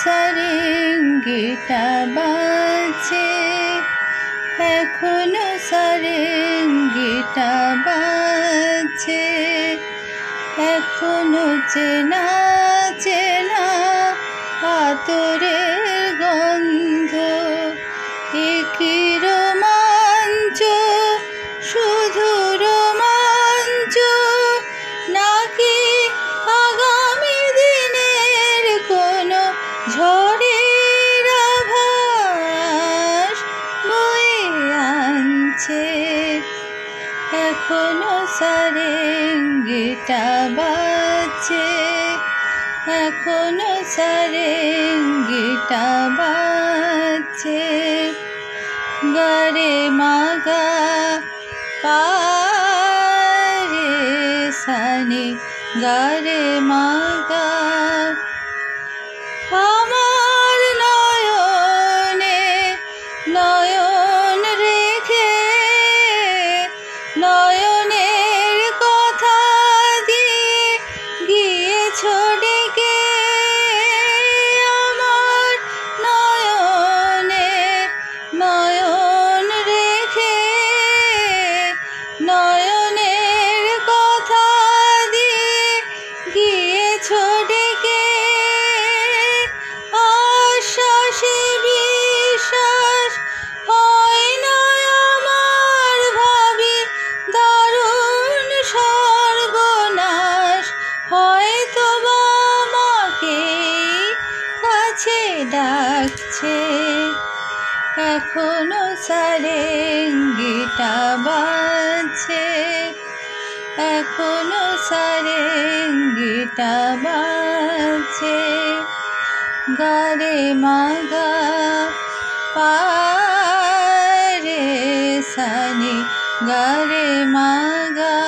সারেঙ্গিটা বাজছে, এখনো সারেঙ্গিটা বাজছে, এখনো চেনা চেনা আতরের গন্ধ। একই রোমাঞ্চ, শুধু রোমাঞ্চ, নাকি আগামী দিনের কোনো ঝড়ের আভাস বয়ে আনছে। এখনো সারেঙ্গিটা বাজছে, এখনো সারেঙ্গিটা বাজছে। গারে মাগা পারে সানি, গারে মাগা। আমার নয়নে নয়ন রেখে, নয়নের কথা দিয়ে গিয়েছো ডেকে। আমার নয়নে নয়ন রেখে, নয়নের কথা দিয়ে গিয়েছো ডেকে। আশ্বাসে বিশ্বাস হয় না আমার, ভাবি দারুণ সর্বনাশ। হয়তো বা আমাকেই কাছে ডাকছে। এখনো সারেঙ্গিটা বাজছে, এখনো সারেঙ্গিটা বাজছে। গারে মাগা পারে সানি, গারে মাগা।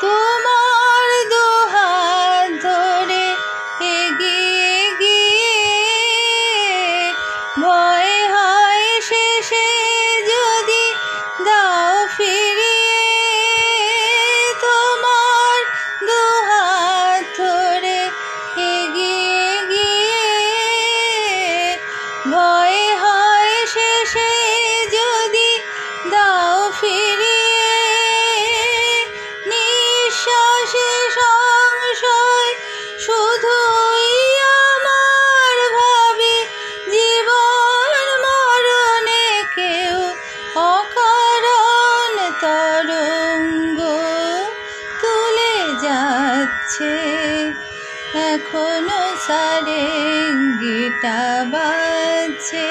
তোমার দুহাত ধরে এগিয়ে গিয়ে, ভয় হয় শেষে যদি দাও ফিরিয়ে। তোমার দুহাত ধরে এগিয়ে গিয়ে, ভয় হয় শেষে যদি দাও ফিরিয়ে। নিঃশ্বাসে সংশয় শুধুই আমার, ভাবি জীবন মরণে কেউ অকারণ তরঙ্গ তুলে যাচ্ছে। এখনো সারেঙ্গিটা বাজছে,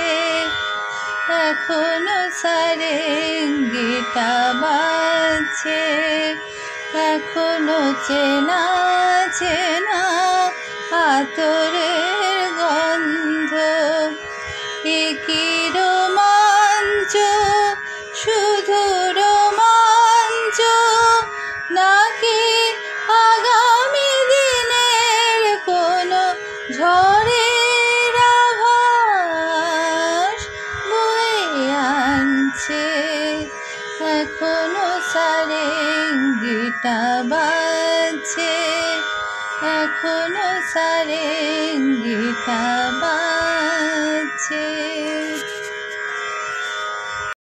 এখনো সারেঙ্গিটা বাজছে, এখনো চেনা চেনা আতরের গন্ধ। একই রোমাঞ্চ, শুধু রোমাঞ্চ, নাকি আগামী দিনের কোনো ঝড়ের আভাস বয়ে আনছে। এখনো সারেঙ্গিটা বাজছে, এখনো সারেঙ্গিটা বাজছে।